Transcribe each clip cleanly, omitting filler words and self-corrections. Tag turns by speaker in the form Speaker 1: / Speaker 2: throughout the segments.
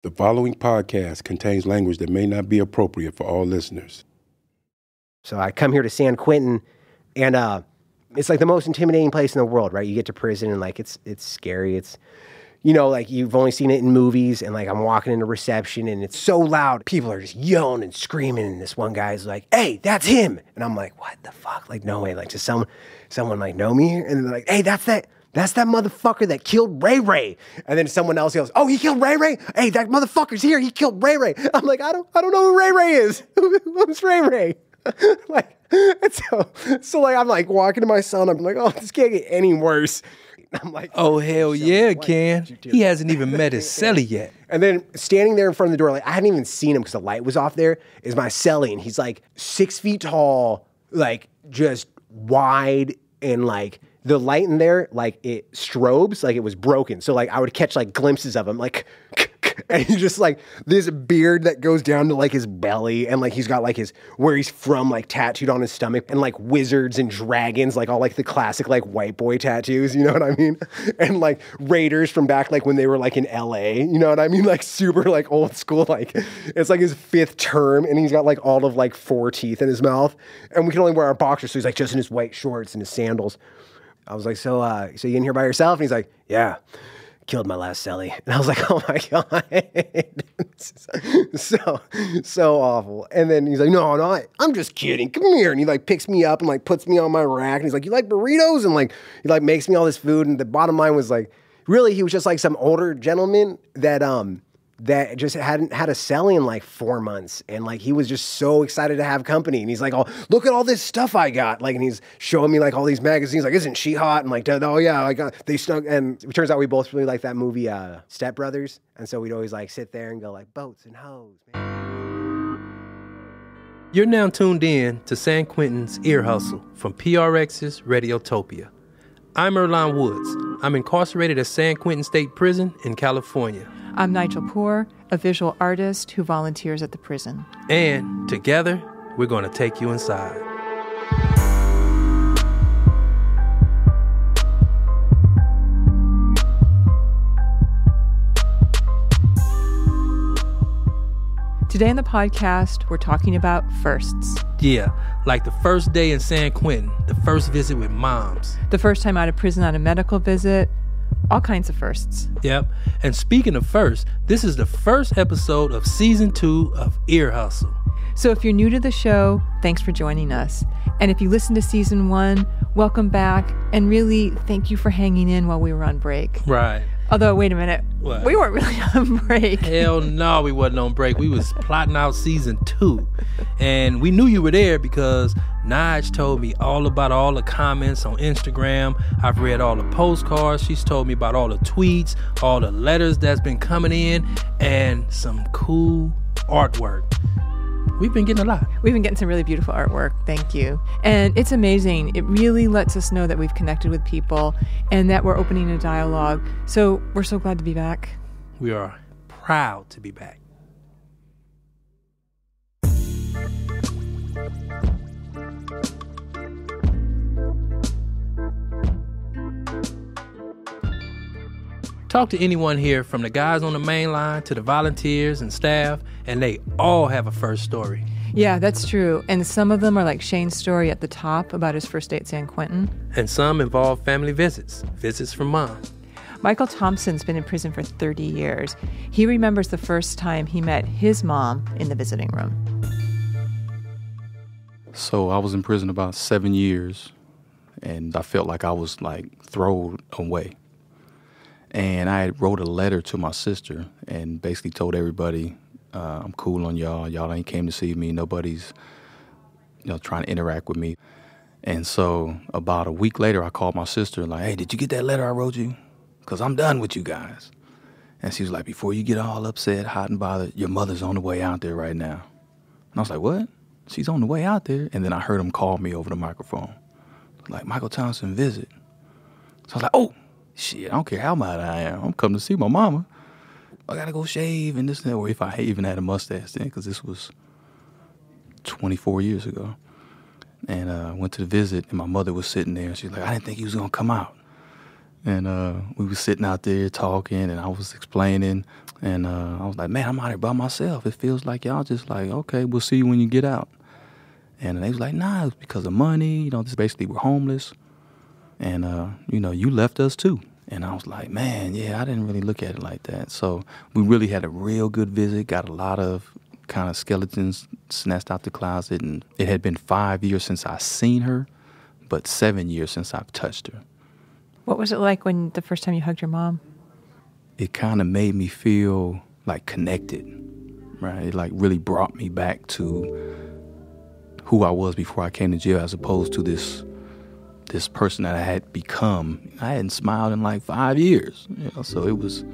Speaker 1: The following podcast contains language that may not be appropriate for all listeners.
Speaker 2: So I come here to San Quentin, and it's like the most intimidating place in the world, right? You get to prison, and like it's scary. It's, you know, like you've only seen it in movies, and like I'm walking into reception, and it's so loud. People are just yelling and screaming, and this one guy's like, "Hey, that's him!" And I'm like, "What the fuck? Like, no way! Like, just someone like know me?" And they're like, "Hey, that's that motherfucker that killed Ray Ray." And then someone else yells, "Oh, he killed Ray Ray? Hey, that motherfucker's here. He killed Ray Ray." I'm like, I don't know who Ray Ray is. Who's Ray Ray? Like, and so like I'm like walking to my son. I'm like, oh, this can't get any worse. I'm like,
Speaker 3: oh hell yeah, Ken. He hasn't even met his cellie yet.
Speaker 2: And then standing there in front of the door, like I hadn't even seen him because the light was off there, is my cellie, and he's like 6 feet tall, like just wide, and like the light in there, like it strobes, like it was broken. So like I would catch like glimpses of him, like, and he's just like this beard that goes down to like his belly, and like he's got like his where he's from like tattooed on his stomach, and like wizards and dragons, like all like the classic like white boy tattoos, you know what I mean? And like Raiders from back like when they were like in LA, you know what I mean? Like super like old school, like it's like his 5th term, and he's got like all of like 4 teeth in his mouth, and we can only wear our boxers, so he's like just in his white shorts and his sandals. I was like, so you in here by yourself? And he's like, yeah, killed my last cellie. And I was like, oh my God. so awful. And then he's like, no, I'm just kidding. Come here. And he like picks me up and like puts me on my rack. And he's like, you like burritos? And like, he like makes me all this food. And the bottom line was like, really, he was just like some older gentleman that just hadn't had a cellie in like 4 months. And like, he was just so excited to have company. And he's like, oh, look at all this stuff I got. Like, and he's showing me like all these magazines. Like, isn't she hot? And like, oh yeah, like they snuck. And it turns out we both really like that movie, Step Brothers. And so we'd always like sit there and go like, boats and hoes, man.
Speaker 3: You're now tuned in to San Quentin's Ear Hustle from PRX's Radiotopia. I'm Earlonne Woods. I'm incarcerated at San Quentin State Prison in California.
Speaker 4: I'm Nigel Poor, a visual artist who volunteers at the prison.
Speaker 3: And together, we're going to take you inside.
Speaker 4: Today in the podcast, we're talking about firsts.
Speaker 3: Yeah, like the first day in San Quentin, the first visit with moms.
Speaker 4: The first time out of prison on a medical visit. All kinds of firsts.
Speaker 3: Yep. And speaking of first, this is the first episode of Season 2 of Ear Hustle.
Speaker 4: So if you're new to the show, thanks for joining us. And if you listened to Season 1, welcome back. And really, thank you for hanging in while we were on break.
Speaker 3: Right.
Speaker 4: Although, wait a minute.
Speaker 3: What?
Speaker 4: We weren't really on break.
Speaker 3: Hell no, we wasn't on break. We was plotting out Season 2. And we knew you were there because Nige told me all about all the comments on Instagram. I've read all the postcards. She's told me about all the tweets, all the letters that's been coming in, and some cool artwork. We've been getting a lot.
Speaker 4: We've been getting some really beautiful artwork. Thank you. And it's amazing. It really lets us know that we've connected with people and that we're opening a dialogue. So we're so glad to be back.
Speaker 3: We are proud to be back. Talk to anyone here, from the guys on the main line to the volunteers and staff, and they all have a first story.
Speaker 4: Yeah, that's true. And some of them are like Shane's story at the top about his first day at San Quentin.
Speaker 3: And some involve family visits from mom.
Speaker 4: Michael Thompson's been in prison for 30 years. He remembers the first time he met his mom in the visiting room.
Speaker 5: So I was in prison about 7 years, and I felt like I was like thrown away. And I wrote a letter to my sister and basically told everybody, I'm cool on y'all. Y'all ain't came to see me. Nobody's, trying to interact with me. And so about a week later, I called my sister like, hey, did you get that letter I wrote you? Because I'm done with you guys. And she was like, before you get all upset, hot and bothered, your mother's on the way out there right now. And I was like, what? She's on the way out there? And then I heard him call me over the microphone. Like, Michael Thompson visit. So I was like, oh. Shit, I don't care how mad I am. I'm coming to see my mama. I gotta go shave and this and that. Or if I even had a mustache then, because this was 24 years ago. And I went to the visit, and my mother was sitting there. And she's like, I didn't think he was gonna come out. And we were sitting out there talking, and I was explaining, and I was like, man, I'm out here by myself. It feels like y'all just like, okay, we'll see you when you get out. And they was like, nah, it's because of money. This basically we're homeless. And, you left us too. And I was like, man, yeah, I didn't really look at it like that. So we really had a real good visit, got a lot of kind of skeletons snatched out the closet. And it had been 5 years since I seen her, but 7 years since I've touched her.
Speaker 4: What was it like when the first time you hugged your mom?
Speaker 5: It kind of made me feel like connected, right? It like really brought me back to who I was before I came to jail, as opposed to this person that I had become. I hadn't smiled in like 5 years, so it was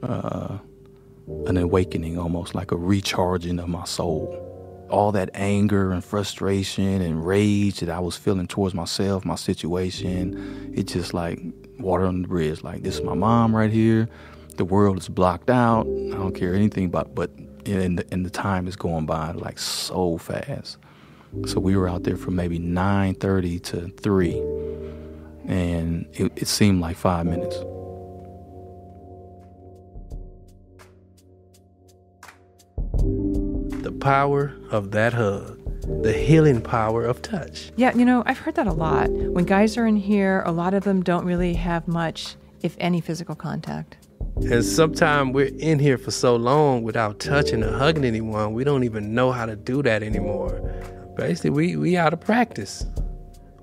Speaker 5: an awakening, almost like a recharging of my soul. All that anger and frustration and rage that I was feeling towards myself, my situation, it just like water on the bridge. Like, this is my mom right here. The world is blocked out. I don't care anything about, but and the time is going by like so fast. So we were out there from maybe 9:30 to 3, and it seemed like 5 minutes.
Speaker 3: The power of that hug. The healing power of touch.
Speaker 4: Yeah, I've heard that a lot. When guys are in here, a lot of them don't really have much, if any, physical contact.
Speaker 3: And sometimes we're in here for so long without touching or hugging anyone, we don't even know how to do that anymore. Basically, we out of practice.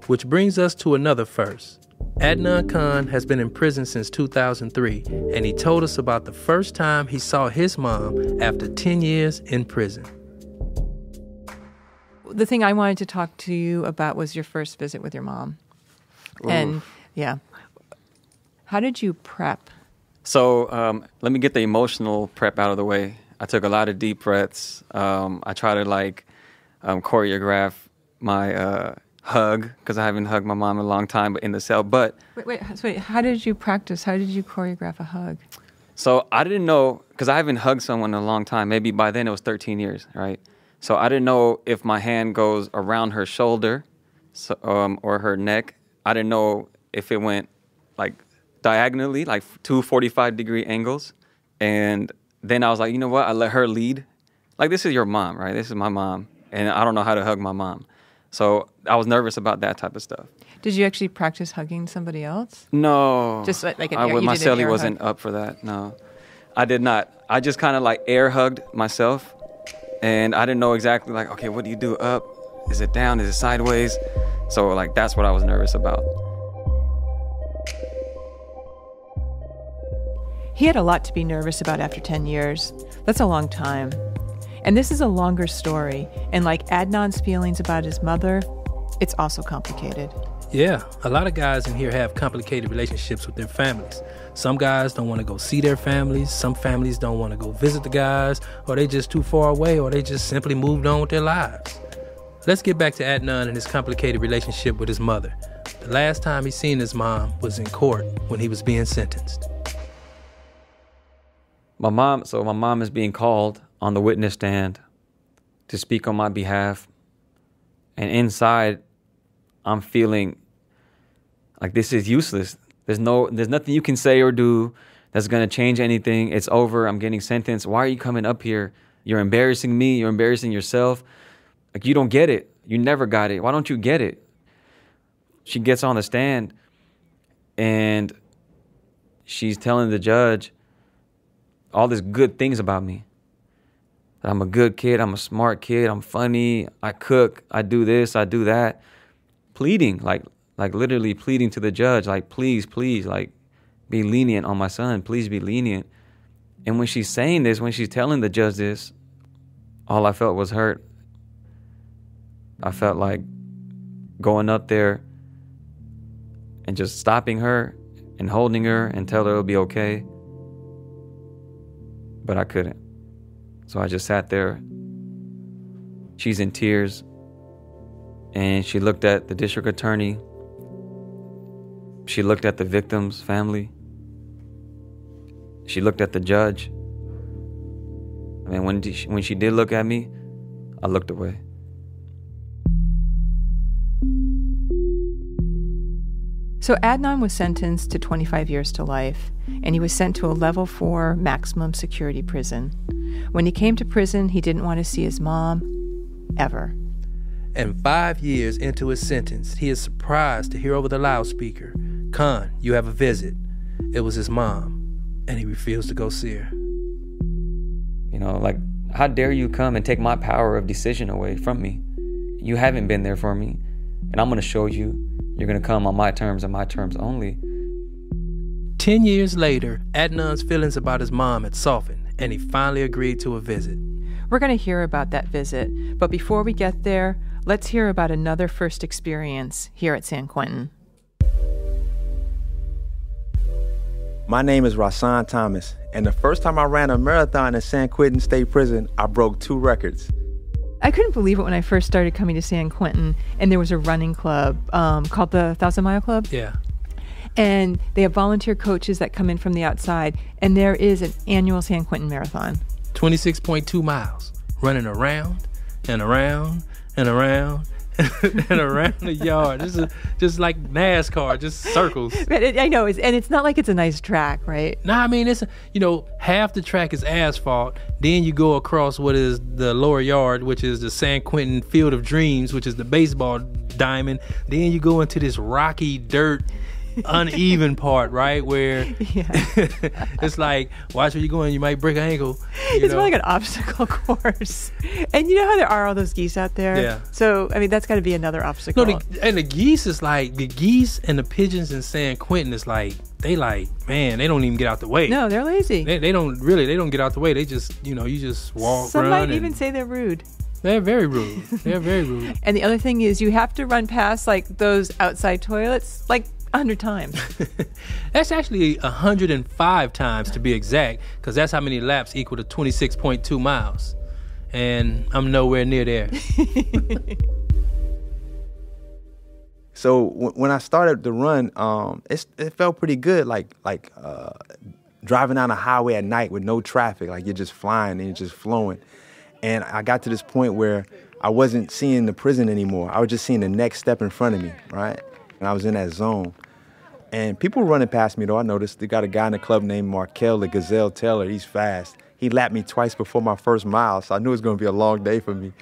Speaker 3: Which brings us to another first. Adnan Khan has been in prison since 2003, and he told us about the first time he saw his mom after 10 years in prison.
Speaker 4: The thing I wanted to talk to you about was your first visit with your mom. Ooh. And, yeah. How did you prep?
Speaker 6: So let me get the emotional prep out of the way. I took a lot of deep breaths. I try to choreograph my hug, because I haven't hugged my mom in a long time, but in the cell. But
Speaker 4: wait, how did you practice? How did you choreograph a hug?
Speaker 6: So I didn't know, because I haven't hugged someone in a long time. Maybe by then it was 13 years, right? So I didn't know if my hand goes around her shoulder or her neck. I didn't know if it went like diagonally, like 2 45-degree angles. And then I was like, you know what? I let her lead. Like, this is your mom, right? This is my mom. And I don't know how to hug my mom. So I was nervous about that type of stuff.
Speaker 4: Did you actually practice hugging somebody else?
Speaker 6: No.
Speaker 4: Just like
Speaker 6: my cellie wasn't up for that. No, I did not. I just kind of like air hugged myself. And I didn't know exactly like, okay, what do you do? Up? Is it down? Is it sideways? So like, that's what I was nervous about.
Speaker 4: He had a lot to be nervous about after 10 years. That's a long time. And this is a longer story. And like Adnan's feelings about his mother, it's also complicated.
Speaker 3: Yeah, a lot of guys in here have complicated relationships with their families. Some guys don't want to go see their families. Some families don't want to go visit the guys, or they just too far away, or they just simply moved on with their lives. Let's get back to Adnan and his complicated relationship with his mother. The last time he seen his mom was in court when he was being sentenced.
Speaker 6: My mom is being called on the witness stand to speak on my behalf. And inside, I'm feeling like this is useless. There's nothing you can say or do that's going to change anything. It's over. I'm getting sentenced. Why are you coming up here? You're embarrassing me. You're embarrassing yourself. Like, you don't get it. You never got it. Why don't you get it? She gets on the stand and she's telling the judge all these good things about me. That I'm a good kid. I'm a smart kid. I'm funny. I cook. I do this. I do that. Pleading, like literally pleading to the judge, like, please, like, be lenient on my son. Please be lenient. And when she's saying this, when she's telling the judge this, all I felt was hurt. I felt like going up there and just stopping her and holding her and tell her it'll be okay. But I couldn't. So I just sat there. She's in tears. And she looked at the district attorney. She looked at the victim's family. She looked at the judge. I mean, when she did look at me, I looked away.
Speaker 4: So Adnan was sentenced to 25 years to life, and he was sent to a level 4 maximum security prison. When he came to prison, he didn't want to see his mom, ever.
Speaker 3: And 5 years into his sentence, he is surprised to hear over the loudspeaker, "Khan, you have a visit." It was his mom, and he refused to go see her.
Speaker 6: You know, like, how dare you come and take my power of decision away from me? You haven't been there for me, and I'm going to show you. You're going to come on my terms and my terms only.
Speaker 3: 10 years later, Adnan's feelings about his mom had softened, and he finally agreed to a visit.
Speaker 4: We're going to hear about that visit, but before we get there, let's hear about another first experience here at San Quentin.
Speaker 7: My name is Rahsaan Thomas, and the first time I ran a marathon in San Quentin State Prison, I broke 2 records.
Speaker 4: I couldn't believe it when I first started coming to San Quentin, and there was a running club called the 1,000 Mile Club.
Speaker 3: Yeah.
Speaker 4: And they have volunteer coaches that come in from the outside, and there is an annual San Quentin Marathon.
Speaker 3: 26.2 miles, running around and around and around and around the yard. This is just like NASCAR, just circles.
Speaker 4: I know, and it's not like it's a nice track, right?
Speaker 3: Nah, I mean, it's, half the track is asphalt. Then you go across what is the lower yard, which is the San Quentin Field of Dreams, which is the baseball diamond. Then you go into this rocky dirt, uneven part, right? Where it's like, watch where you're going, you might break an ankle.
Speaker 4: It's more like an obstacle course. And you know how there are all those geese out there?
Speaker 3: Yeah.
Speaker 4: So, I mean, that's got to be another obstacle.
Speaker 3: No, the geese is like, the geese and the pigeons in San Quentin is like, they don't even get out the way.
Speaker 4: No, they're lazy.
Speaker 3: They don't get out the way. They just, you just walk,
Speaker 4: Some
Speaker 3: run.
Speaker 4: might even say they're rude.
Speaker 3: They're very rude. They're very rude.
Speaker 4: And the other thing is, you have to run past like those outside toilets like 100 times.
Speaker 3: That's actually 105 times to be exact, because that's how many laps equal to 26.2 miles. And I'm nowhere near there.
Speaker 7: So when I started the run, it felt pretty good, like driving down a highway at night with no traffic, like you're just flying and you're just flowing. And I got to this point where I wasn't seeing the prison anymore. I was just seeing the next step in front of me, right? And I was in that zone. And people running past me, though, I noticed. They got a guy in the club named Markel, the Gazelle Taylor. He's fast. He lapped me twice before my first mile, so I knew it was going to be a long day for me.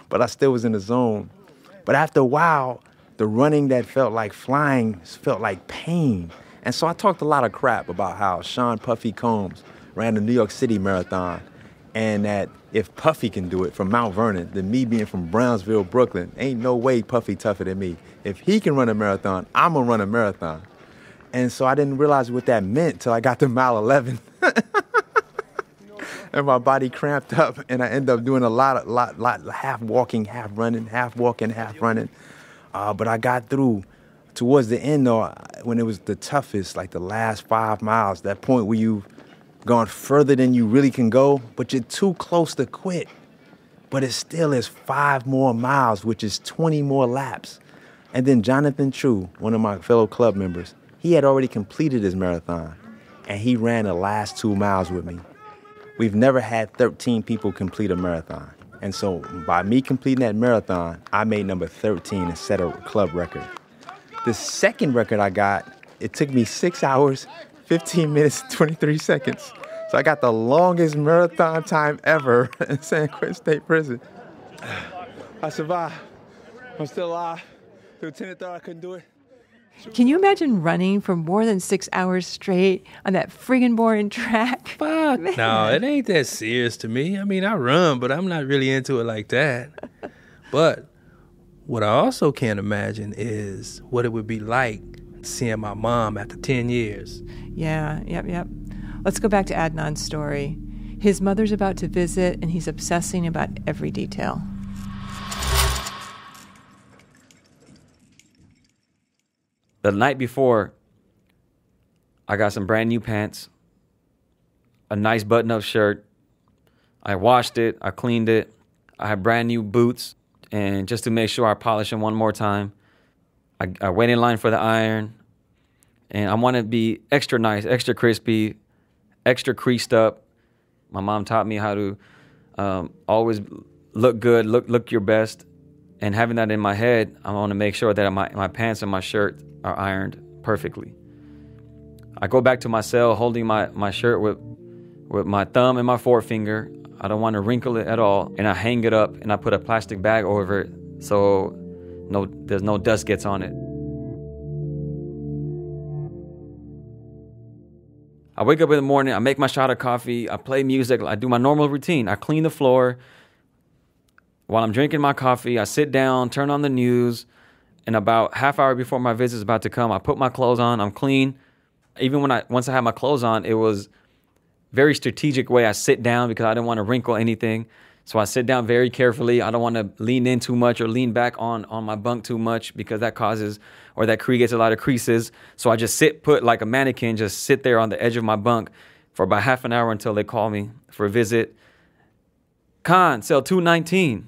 Speaker 7: But I still was in the zone. But after a while, the running that felt like flying felt like pain. And so I talked a lot of crap about how Sean Puffy Combs ran the New York City Marathon, and that if Puffy can do it from Mount Vernon, then me being from Brownsville, Brooklyn, ain't no way Puffy tougher than me. If he can run a marathon, I'm gonna run a marathon. And so I didn't realize what that meant till I got to mile 11. And my body cramped up, and I ended up doing a lot, half walking, half running, half walking, half running. But I got through. Towards the end, though, when it was the toughest, like the last 5 miles, that point where you've gone further than you really can go, but you're too close to quit. But it still is 5 more miles, which is 20 more laps. And then Jonathan True, one of my fellow club members, he had already completed his marathon, and he ran the last 2 miles with me. We've never had 13 people complete a marathon. And so by me completing that marathon, I made number 13 and set a club record. The second record I got, it took me 6 hours, 15 minutes, 23 seconds. So I got the longest marathon time ever in San Quentin State Prison. I survived. I'm still alive. The lieutenant thought I couldn't do it.
Speaker 4: Can you imagine running for more than 6 hours straight on that friggin' boring track?
Speaker 3: Fuck. No, it ain't that serious to me. I mean, I run, but I'm not really into it like that. But what I also can't imagine is what it would be like seeing my mom after 10 years.
Speaker 4: Yeah, yep. Let's go back to Adnan's story. His mother's about to visit, and he's obsessing about every detail.
Speaker 6: The night before, I got some brand new pants, a nice button-up shirt. I washed it, I cleaned it. I had brand new boots, and just to make sure I polish them one more time, I wait in line for the iron, and I want to be extra nice, extra crispy, extra creased up. My mom taught me how to always look good, look your best, And having that in my head, I want to make sure that my pants and my shirt are ironed perfectly. I go back to my cell holding my shirt with my thumb and my forefinger. I don't want to wrinkle it at all. And I hang it up and I put a plastic bag over it so there's no dust gets on it. I wake up in the morning, I make my shot of coffee, I play music, I do my normal routine. I clean the floor. While I'm drinking my coffee, I sit down, turn on the news, and about half hour before my visit is about to come, I put my clothes on, I'm clean. Even once I had my clothes on, it was very strategic way I sit down because I didn't want to wrinkle anything. So I sit down very carefully. I don't want to lean in too much or lean back on my bunk too much because that creates a lot of creases. So I just sit put like a mannequin, just sit there on the edge of my bunk for about half an hour until they call me for a visit. Khan, cell 219,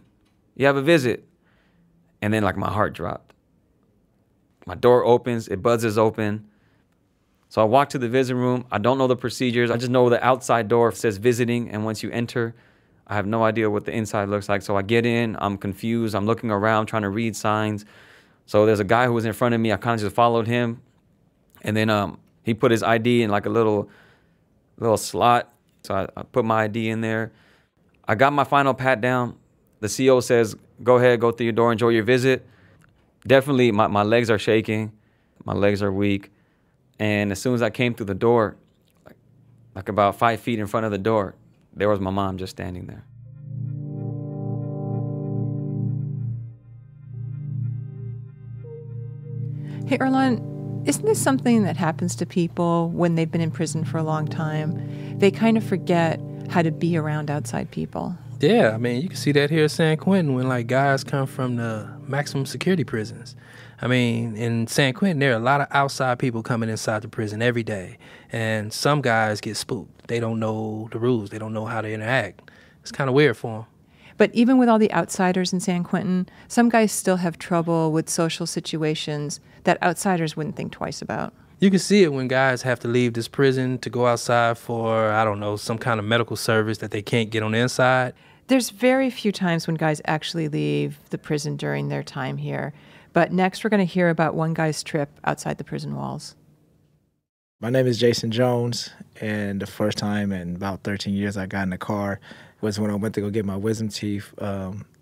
Speaker 6: you have a visit. And then like my heart dropped. My door opens, it buzzes open. So I walk to the visiting room. I don't know the procedures. I just know the outside door says visiting. And once you enter, I have no idea what the inside looks like. So I get in, I'm confused. I'm looking around, trying to read signs. So there's a guy who was in front of me. I kind of just followed him. And then he put his ID in like a little slot. So I put my ID in there. I got my final pat down. The CO says, go ahead, go through your door, enjoy your visit. Definitely, my legs are shaking. My legs are weak. And as soon as I came through the door, like about 5 feet in front of the door, there was my mom just standing there.
Speaker 4: Hey, Earlonne, isn't this something that happens to people when they've been in prison for a long time? They kind of forget how to be around outside people.
Speaker 3: Yeah, I mean, you can see that here at San Quentin when, like, guys come from the maximum security prisons. I mean, in San Quentin, there are a lot of outside people coming inside the prison every day. And some guys get spooked. They don't know the rules. They don't know how to interact. It's kind of weird for them.
Speaker 4: But even with all the outsiders in San Quentin, some guys still have trouble with social situations that outsiders wouldn't think twice about.
Speaker 3: You can see it when guys have to leave this prison to go outside for, I don't know, some kind of medical service that they can't get on the inside.
Speaker 4: There's very few times when guys actually leave the prison during their time here. But next, we're going to hear about one guy's trip outside the prison walls.
Speaker 8: My name is Jason Jones, and the first time in about 13 years I got in the car was when I went to go get my wisdom teeth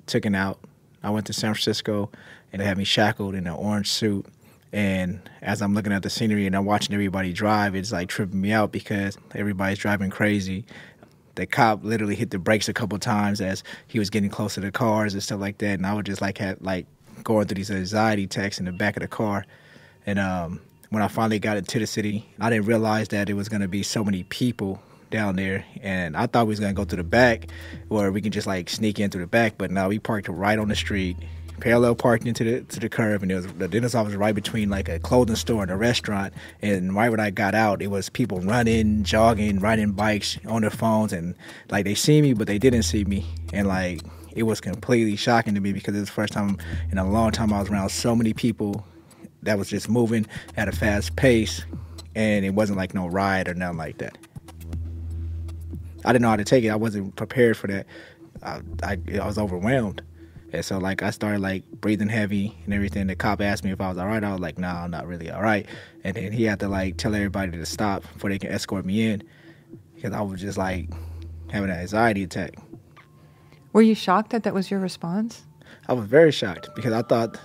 Speaker 8: taken out. I went to San Francisco, and they had me shackled in an orange suit. And as I'm looking at the scenery and I'm watching everybody drive, it's like tripping me out because everybody's driving crazy. The cop literally hit the brakes a couple times as he was getting close to the cars and stuff like that. And I would just going through these anxiety attacks in the back of the car. And when I finally got into the city, I didn't realize that it was going to be so many people down there. And I thought we was going to go through the back where we can just like sneak in through the back. But no, we parked right on the street, parallel parking into the curb. And there was the dentist office right between like a clothing store and a restaurant. And right when I got out, it was people running, jogging, riding bikes on their phones. And like they see me, but they didn't see me. And like it was completely shocking to me because it was the first time in a long time I was around so many people that was just moving at a fast pace, and it wasn't like no riot or nothing like that. I didn't know how to take it. I wasn't prepared for that. I was overwhelmed. And so like I started like breathing heavy and everything. The cop asked me if I was all right. I was like, nah, I'm not really all right. And then he had to like tell everybody to stop before they can escort me in because I was just like having an anxiety attack.
Speaker 4: Were you shocked that that was your response?
Speaker 8: I was very shocked because I thought,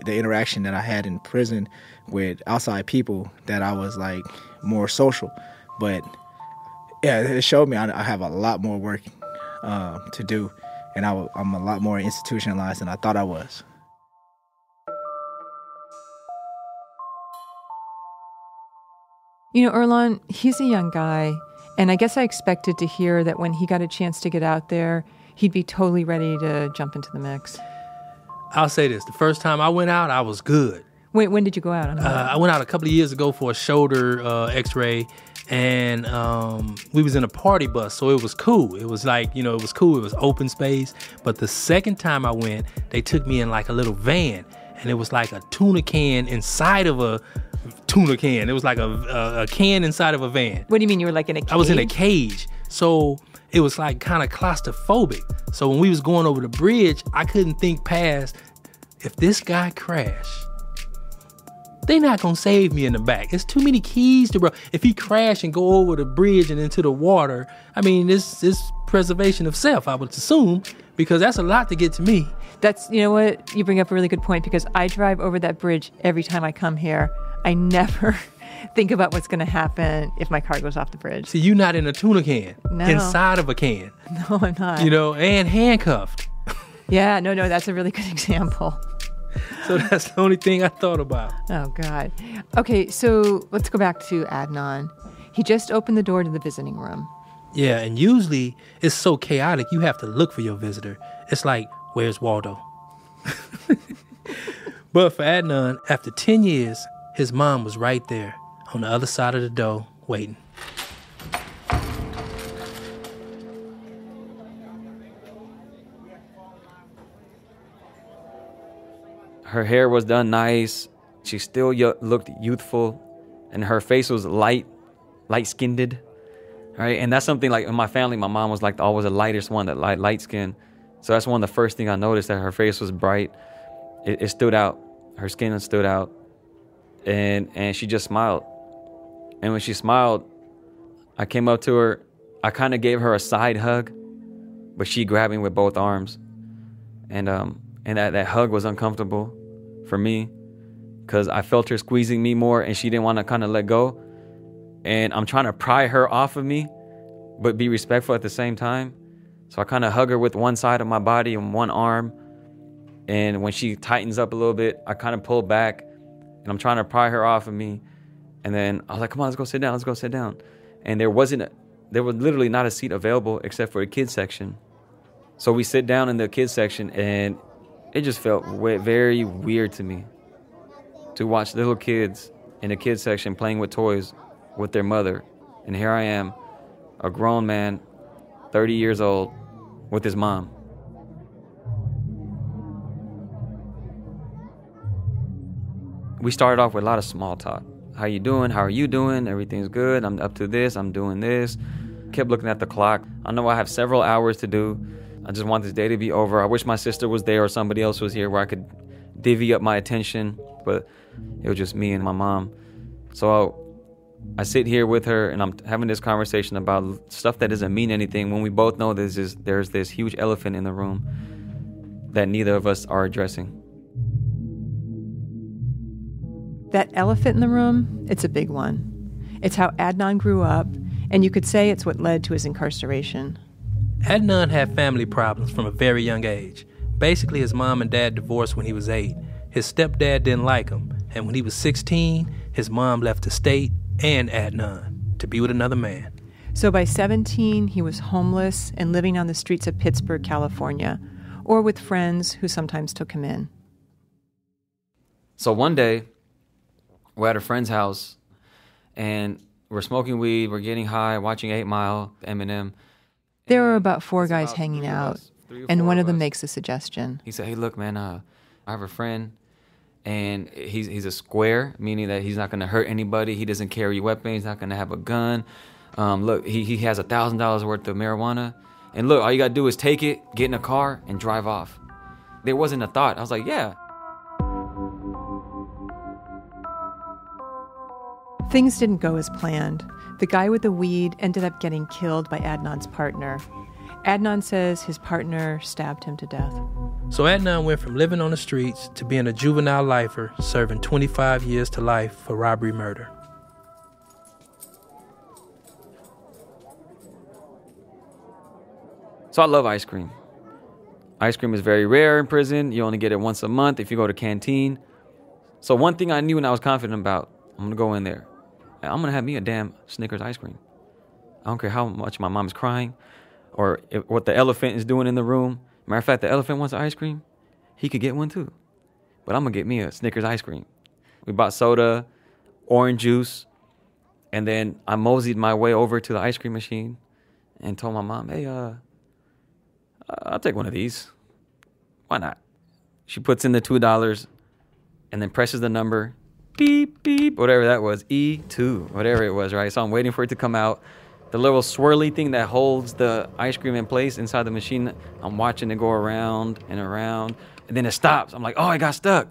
Speaker 8: the interaction that I had in prison with outside people, that I was like more social. But yeah, it showed me I have a lot more work to do, and I'm a lot more institutionalized than I thought I was.
Speaker 4: Earlonne, he's a young guy. And I guess I expected to hear that when he got a chance to get out there, he'd be totally ready to jump into the mix.
Speaker 3: I'll say this. The first time I went out, I was good.
Speaker 4: Wait, when did you go out?
Speaker 3: I went out a couple of years ago for a shoulder x-ray, and we was in a party bus, so it was cool. It was like, it was cool. It was open space. But the second time I went, they took me in like a little van, and it was like a tuna can inside of a tuna can. It was like a can inside of a van.
Speaker 4: What do you mean you were like in a cage?
Speaker 3: I was in a cage. So it was like kind of claustrophobic. So when we was going over the bridge, I couldn't think past, if this guy crashed, they not gonna save me in the back. It's too many keys to, bro. If he crash and go over the bridge and into the water, I mean, this preservation of self, I would assume, because that's a lot to get to me.
Speaker 4: That's, you know what, you bring up a really good point, because I drive over that bridge every time I come here. I never think about what's going to happen if my car goes off the bridge.
Speaker 3: See, you not in a tuna can,
Speaker 4: No.
Speaker 3: inside of a can.
Speaker 4: No, I'm not.
Speaker 3: You know, and handcuffed.
Speaker 4: Yeah, no, that's a really good example.
Speaker 3: So that's the only thing I thought about.
Speaker 4: Oh, God. Okay, so let's go back to Adnan. He just opened the door to the visiting room.
Speaker 3: Yeah, and usually it's so chaotic, you have to look for your visitor. It's like, where's Waldo? But for Adnan, after 10 years, his mom was right there on the other side of the door, waiting.
Speaker 6: Her hair was done nice. She still looked youthful, and her face was light-skinned, right? And that's something like in my family, my mom was like always the lightest one, that light skin. So that's one of the first things I noticed, that her face was bright. It stood out. Her skin stood out, and she just smiled. And when she smiled, I came up to her. I kind of gave her a side hug, but she grabbed me with both arms, and that hug was uncomfortable for me, because I felt her squeezing me more, and she didn't want to kind of let go. And I'm trying to pry her off of me, but be respectful at the same time. So I kind of hug her with one side of my body and one arm. And when she tightens up a little bit, I kind of pull back, and I'm trying to pry her off of me. And then I was like, come on, let's go sit down. And there was literally not a seat available except for the kids section. So we sit down in the kids section, and it just felt very weird to me to watch little kids in the kids section playing with toys with their mother. And here I am, a grown man, 30 years old, with his mom. We started off with a lot of small talk. How you doing? How are you doing? Everything's good. I'm up to this. I'm doing this. Kept looking at the clock. I know I have several hours to do. I just want this day to be over. I wish my sister was there or somebody else was here where I could divvy up my attention, but it was just me and my mom. So I sit here with her, and I'm having this conversation about stuff that doesn't mean anything, when we both know there's this huge elephant in the room that neither of us are addressing.
Speaker 4: That elephant in the room, it's a big one. It's how Adnan grew up, and you could say it's what led to his incarceration.
Speaker 3: Adnan had family problems from a very young age. Basically, his mom and dad divorced when he was 8. His stepdad didn't like him, and when he was 16, his mom left the state and Adnan to be with another man.
Speaker 4: So by 17, he was homeless and living on the streets of Pittsburgh, California, or with friends who sometimes took him in.
Speaker 6: So one day, we're at a friend's house, and we're smoking weed, we're getting high, watching 8 Mile, Eminem.
Speaker 4: There were about 4 guys hanging out, and one of them makes a suggestion.
Speaker 6: He said, hey, look, man, I have a friend, and he's a square, meaning that he's not going to hurt anybody. He doesn't carry weapons. He's not going to have a gun. Look, he has $1,000 worth of marijuana. And look, all you got to do is take it, get in a car, and drive off. There wasn't a thought. I was like, yeah.
Speaker 4: Things didn't go as planned. The guy with the weed ended up getting killed by Adnan's partner. Adnan says his partner stabbed him to death.
Speaker 3: So Adnan went from living on the streets to being a juvenile lifer, serving 25 years to life for robbery murder.
Speaker 6: So I love ice cream. Ice cream is very rare in prison. You only get it once a month if you go to canteen. So one thing I knew and I was confident about, I'm going to go in there. And I'm going to have me a damn Snickers ice cream. I don't care how much my mom is crying or what the elephant is doing in the room. Matter of fact, the elephant wants ice cream. He could get one too. But I'm going to get me a Snickers ice cream. We bought soda, orange juice, and then I moseyed my way over to the ice cream machine and told my mom, hey, I'll take one of these. Why not? She puts in the $2 and then presses the number, beep, beep, whatever that was, E2, whatever it was, right? So I'm waiting for it to come out. the little swirly thing that holds the ice cream in place inside the machine. I'm watching it go around and around, and then it stops. I'm like, oh, it got stuck.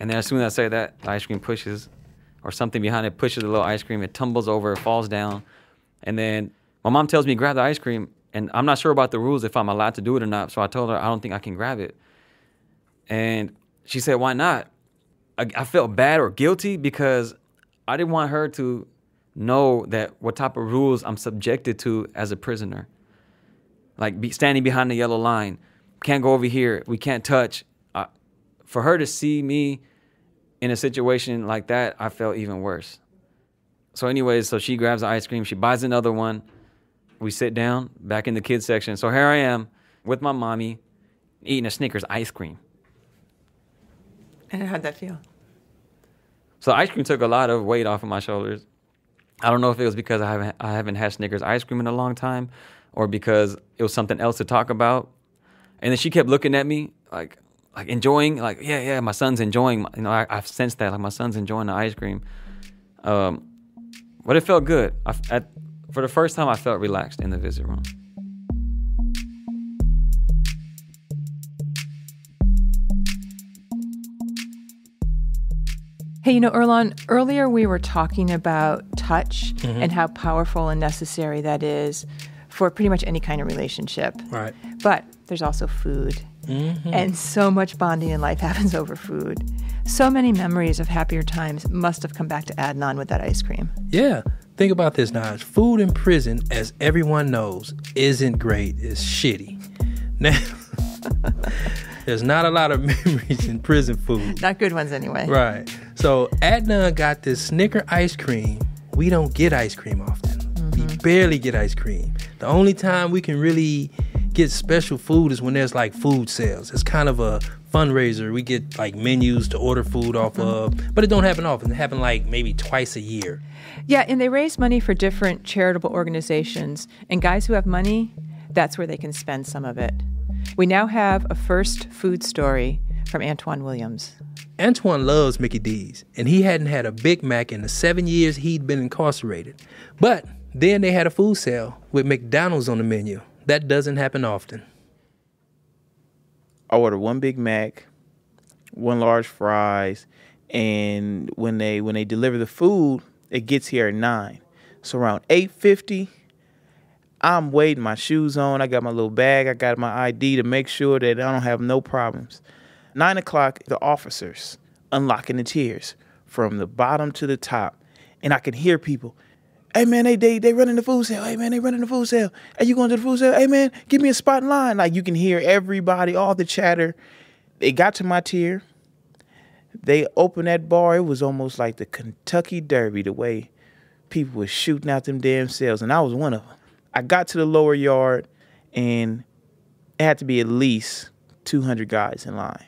Speaker 6: And then as soon as I say that, the ice cream pushes, or something behind it pushes the little ice cream. It tumbles over, it falls down. And then my mom tells me grab the ice cream, and I'm not sure about the rules if I'm allowed to do it or not. So I told her I don't think I can grab it. And she said, why not? I felt bad or guilty because I didn't want her to know that what type of rules I'm subjected to as a prisoner. Like standing behind the yellow line. Can't go over here. We can't touch. For her to see me in a situation like that, I felt even worse. So anyways, so she grabs the ice cream. She buys another one. We sit down back in the kids section. So here I am with my mommy eating a Snickers ice cream.
Speaker 4: And how'd that feel?
Speaker 6: So ice cream took a lot of weight off of my shoulders. I don't know if it was because I haven't had Snickers ice cream in a long time, or because it was something else to talk about. And then she kept looking at me like enjoying, like, yeah, my son's enjoying. I've sensed that, like my son's enjoying the ice cream. But it felt good. For the first time, I felt relaxed in the visit room.
Speaker 4: Hey, Earlonne, earlier we were talking about touch and how powerful and necessary that is for pretty much any kind of relationship.
Speaker 3: Right.
Speaker 4: But there's also food. And so much bonding in life happens over food. So many memories of happier times must have come back to Adnan with that ice cream.
Speaker 3: Yeah. Think about this, Naj. Food in prison, as everyone knows, isn't great. It's shitty. Now, there's not a lot of memories in prison food.
Speaker 4: Not good ones anyway.
Speaker 3: Right. So Adnan got this Snicker ice cream. We don't get ice cream often. We barely get ice cream. The only time we can really get special food is when there's like food sales. It's kind of a fundraiser. We get like menus to order food off of, but it don't happen often. It happen like maybe twice a year.
Speaker 4: Yeah, and they raise money for different charitable organizations. And guys who have money, that's where they can spend some of it. We now have a first food story from Antwan Williams.
Speaker 3: Antwan loves Mickey D's, and he hadn't had a Big Mac in the 7 years he'd been incarcerated. But then they had a food sale with McDonald's on the menu. That doesn't happen often.
Speaker 9: I ordered one Big Mac, one large fries, and when they deliver the food, it gets here at 9. So around 8:50, I'm waiting, my shoes on, I got my little bag, I got my ID to make sure that I don't have no problems. 9 o'clock, the officers unlocking the tiers from the bottom to the top, and I can hear people, hey man, they running the food sale, hey man, they running the food sale, hey, you going to the food sale, hey man, give me a spot in line. Like, you can hear everybody, all the chatter. They got to my tier, they opened that bar, it was almost like the Kentucky Derby, the way people were shooting out them damn sales, and I was one of them. I got to the lower yard, and it had to be at least 200 guys in line.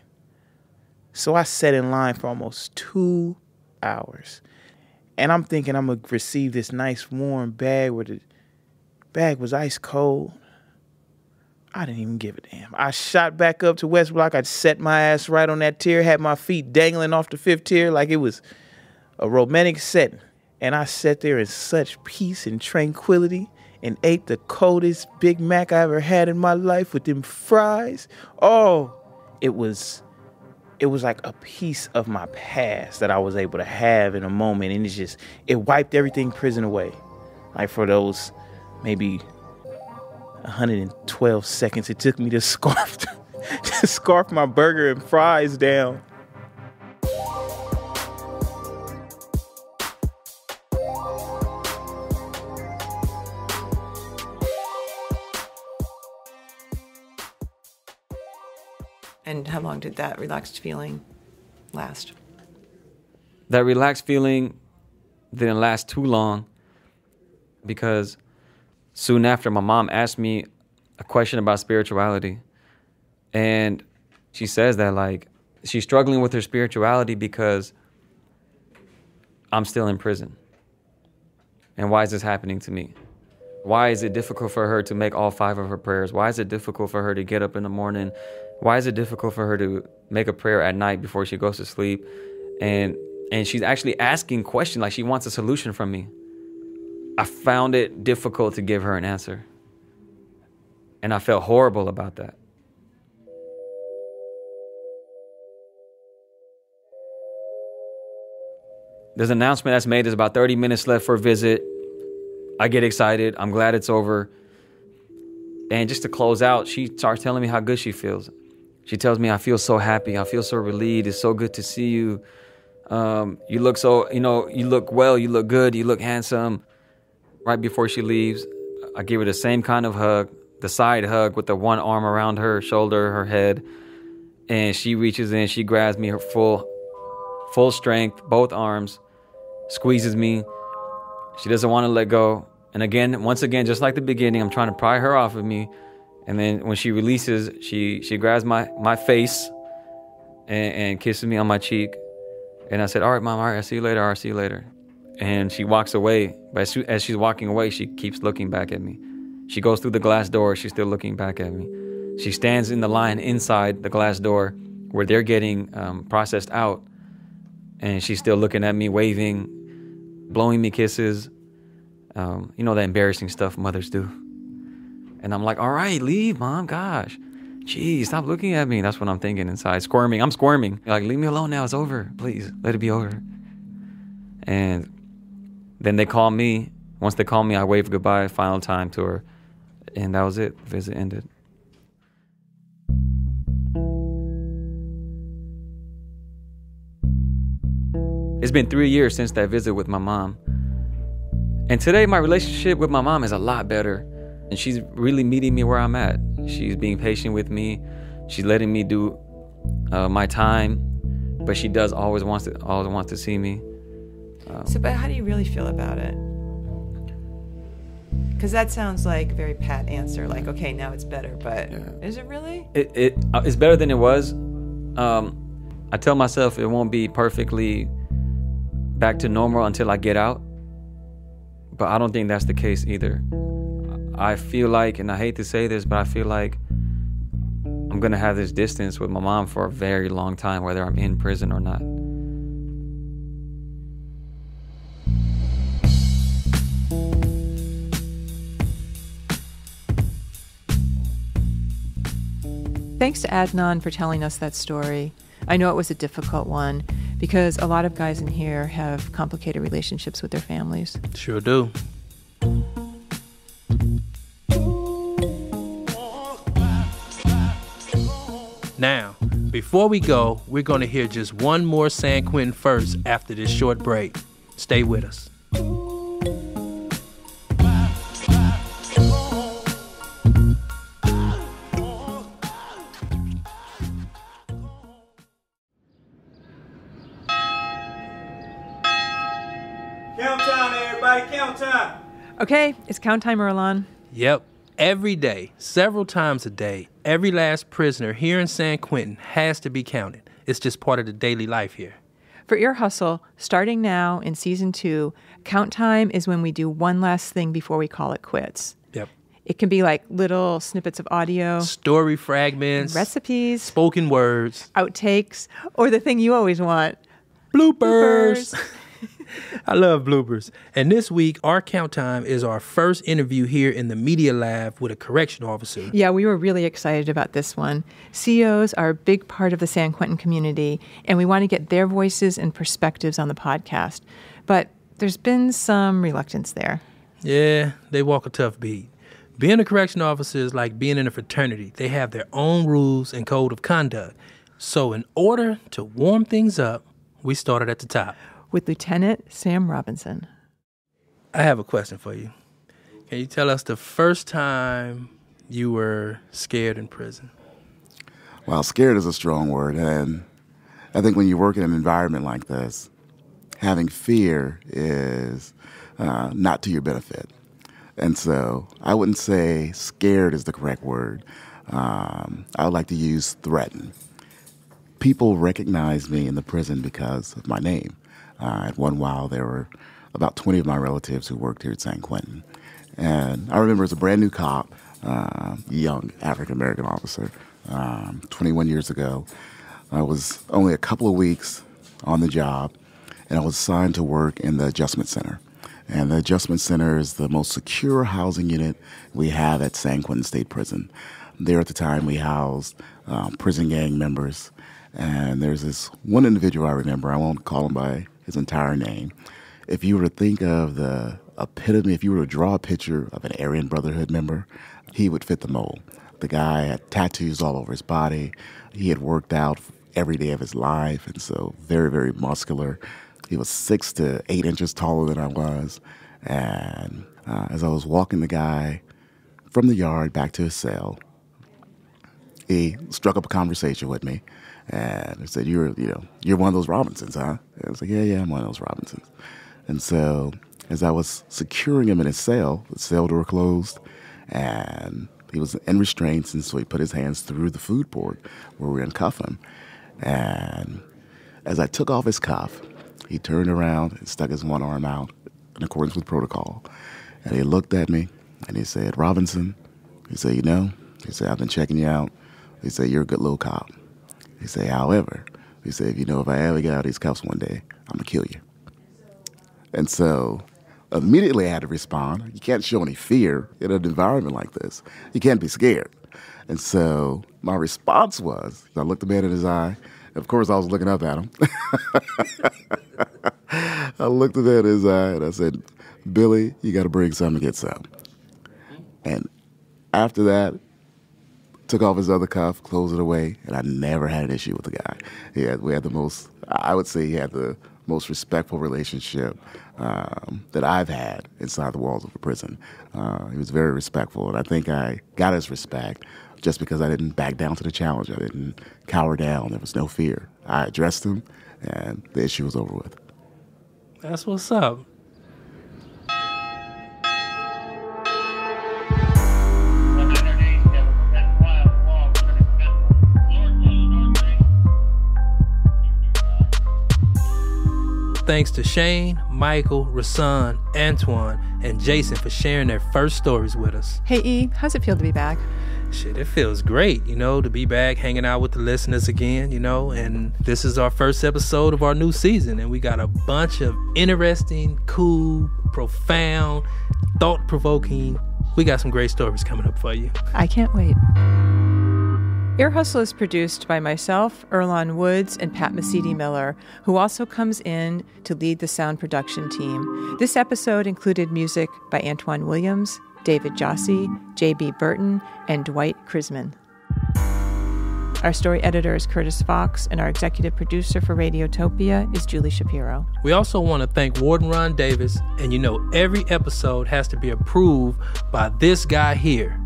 Speaker 9: So I sat in line for almost 2 hours. And I'm thinking I'm going to receive this nice warm bag where the bag was ice cold. I didn't even give a damn. I shot back up to West Block. I set my ass right on that tier, had my feet dangling off the 5th tier like it was a romantic setting. And I sat there in such peace and tranquility and ate the coldest Big Mac I ever had in my life with them fries. Oh, it was like a piece of my past that I was able to have in a moment. And it wiped everything prison away. Like for those maybe 112 seconds it took me to scarf my burger and fries down.
Speaker 4: And how long did that relaxed feeling last?
Speaker 6: That relaxed feeling didn't last too long, because soon after, my mom asked me a question about spirituality. And she says that, like, she's struggling with her spirituality because I'm still in prison. And why is this happening to me? Why is it difficult for her to make all 5 of her prayers? Why is it difficult for her to get up in the morning? Why is it difficult for her to make a prayer at night before she goes to sleep? And she's actually asking questions, like she wants a solution from me. I found it difficult to give her an answer. And I felt horrible about that. There's an announcement that's made. There's about 30 minutes left for a visit. I get excited. I'm glad it's over. And just to close out, she starts telling me how good she feels. She tells me, I feel so happy. I feel so relieved. It's so good to see you. You look so, you look well. You look good. You look handsome. Right before she leaves, I give her the same kind of hug, the side hug with the one arm around her shoulder, her head. And she reaches in, she grabs me her full strength, both arms, squeezes me. She doesn't want to let go. And again, once again, just like the beginning, I'm trying to pry her off of me. And then when she releases, she grabs my face and kisses me on my cheek. And I said, all right, Mom, all right, I'll see you later, I'll see you later. And she walks away. But as she's walking away, she keeps looking back at me. She goes through the glass door, she's still looking back at me. She stands in the line inside the glass door where they're getting processed out. And she's still looking at me, waving, blowing me kisses. The embarrassing stuff mothers do. And I'm like, all right, leave, Mom, gosh. Geez, stop looking at me. That's what I'm thinking inside, squirming. I'm squirming. Like, leave me alone now, it's over. Please, let it be over. And then they call me. Once they call me, I wave goodbye, final time to her. And that was it. The visit ended. It's been 3 years since that visit with my mom. And today, my relationship with my mom is a lot better. And she's really meeting me where I'm at. She's being patient with me. She's letting me do my time. But she does always wants to see me.
Speaker 4: But how do you really feel about it? Because that sounds like a very pat answer. Like, okay, now it's better. But is it really?
Speaker 6: It's better than it was. I tell myself it won't be perfectly back to normal until I get out. But I don't think that's the case either. I feel like, and I hate to say this, but I feel like I'm going to have this distance with my mom for a very long time, whether I'm in prison or not.
Speaker 4: Thanks to Adnan for telling us that story. I know it was a difficult one because a lot of guys in here have complicated relationships with their families.
Speaker 3: Sure do. Now, before we go, we're going to hear just one more San Quentin first after this short break. Stay with us.
Speaker 9: Count time, everybody, count time.
Speaker 4: Okay, it's count time, Rahsaan.
Speaker 3: Yep. Every day, several times a day, every last prisoner here in San Quentin has to be counted. It's just part of the daily life here.
Speaker 4: For Ear Hustle, starting now in season 2, count time is when we do one last thing before we call it quits.
Speaker 3: Yep.
Speaker 4: It can be like little snippets of audio,
Speaker 3: story fragments,
Speaker 4: recipes,
Speaker 3: spoken words,
Speaker 4: outtakes, or the thing you always want,
Speaker 3: bloopers. I love bloopers. And this week, our count time is our first interview here in the media lab with a correctional officer.
Speaker 4: Yeah, we were really excited about this one. COs are a big part of the San Quentin community, and we want to get their voices and perspectives on the podcast. But there's been some reluctance there.
Speaker 3: Yeah, they walk a tough beat. Being a correctional officer is like being in a fraternity. They have their own rules and code of conduct. So in order to warm things up, we started at the top.
Speaker 4: With Lieutenant Sam Robinson.
Speaker 3: I have a question for you. Can you tell us the first time you were scared in prison?
Speaker 10: Well, scared is a strong word, and I think when you work in an environment like this, having fear is not to your benefit. And so I wouldn't say scared is the correct word. I would like to use threatened. People recognize me in the prison because of my name. At one while, there were about 20 of my relatives who worked here at San Quentin. And I remember as a brand new cop, young African-American officer, 21 years ago, I was only a couple of weeks on the job, and I was assigned to work in the adjustment center. And the Adjustment Center is the most secure housing unit we have at San Quentin State Prison. There at the time, we housed prison gang members. And there's this one individual I remember, I won't call him by his entire name. If you were to think of the epitome, if you were to draw a picture of an Aryan Brotherhood member, he would fit the mold. The guy had tattoos all over his body. He had worked out every day of his life, and so very, very muscular. He was 6 to 8 inches taller than I was. And as I was walking the guy from the yard back to his cell, he struck up a conversation with me. And he said, you're one of those Robinsons, huh? And I was like, yeah, I'm one of those Robinsons. And so as I was securing him in his cell, the cell door closed, and he was in restraints, and so he put his hands through the food board where we uncuff him. And as I took off his cuff, he turned around and stuck his one arm out in accordance with protocol. And he looked at me, and he said, Robinson, he said, he said, I've been checking you out. He said, you're a good little cop. He said, however, he said, if I ever get out of these cuffs one day, I'm going to kill you. And so immediately I had to respond. You can't show any fear in an environment like this. You can't be scared. And so my response was, I looked the man in his eye. Of course, I was looking up at him. I looked the man in his eye, and I said, Billy, you got to bring some to get some. And after that, took off his other cuff, closed it away, and I never had an issue with the guy. We had the most, I would say he had the most respectful relationship that I've had inside the walls of a prison. He was very respectful, and I think I got his respect just because I didn't back down to the challenge. I didn't cower down. There was no fear. I addressed him, and the issue was over with.
Speaker 3: That's what's up. Thanks to Shane, Michael, Rahsaan, Antwan, and Jason for sharing their first stories with us.
Speaker 4: Hey, E, how's it feel to be back?
Speaker 3: Shit, it feels great, to be back hanging out with the listeners again, and this is our first episode of our new season, and we got a bunch of interesting, cool, profound, thought-provoking, we got some great stories coming up for you.
Speaker 4: I can't wait. Ear Hustle is produced by myself, Earlonne Woods, and Pat Mesiti-Miller, who also comes in to lead the sound production team. This episode included music by Antwan Williams, David Jossi, J.B. Burton, and Dwight Krisman. Our story editor is Curtis Fox, and our executive producer for Radiotopia is Julie Shapiro.
Speaker 3: We also want to thank Warden Ron Davis, and every episode has to be approved by this guy here.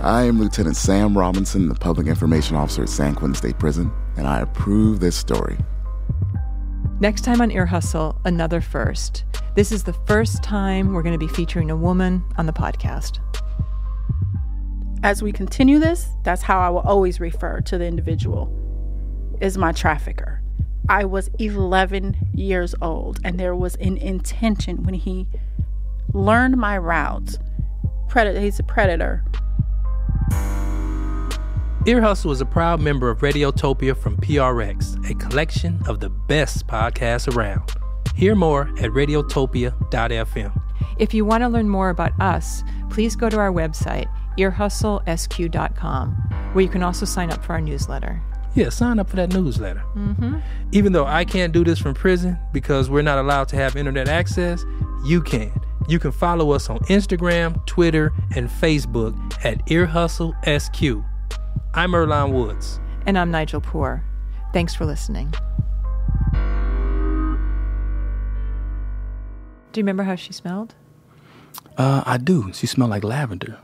Speaker 10: I am Lieutenant Sam Robinson, the Public Information Officer at San Quentin State Prison, and I approve this story.
Speaker 4: Next time on Ear Hustle, another first. This is the first time we're going to be featuring a woman on the podcast.
Speaker 11: As we continue this, that's how I will always refer to the individual, is my trafficker. I was 11 years old, and there was an intention when he learned my routes. He's a predator.
Speaker 3: Ear Hustle is a proud member of Radiotopia from PRX, a collection of the best podcasts around. Hear more at radiotopia.fm.
Speaker 4: If you want to learn more about us, please go to our website, earhustlesq.com, where you can also sign up for our newsletter.
Speaker 3: Yeah, sign up for that newsletter. Mm-hmm. Even though I can't do this from prison because we're not allowed to have internet access, you can. You can follow us on Instagram, Twitter, and Facebook at earhustlesq. I'm Earlonne Woods.
Speaker 4: And I'm Nigel Poor. Thanks for listening. Do you remember how she smelled?
Speaker 5: I do. She smelled like lavender.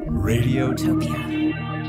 Speaker 5: Radiotopia.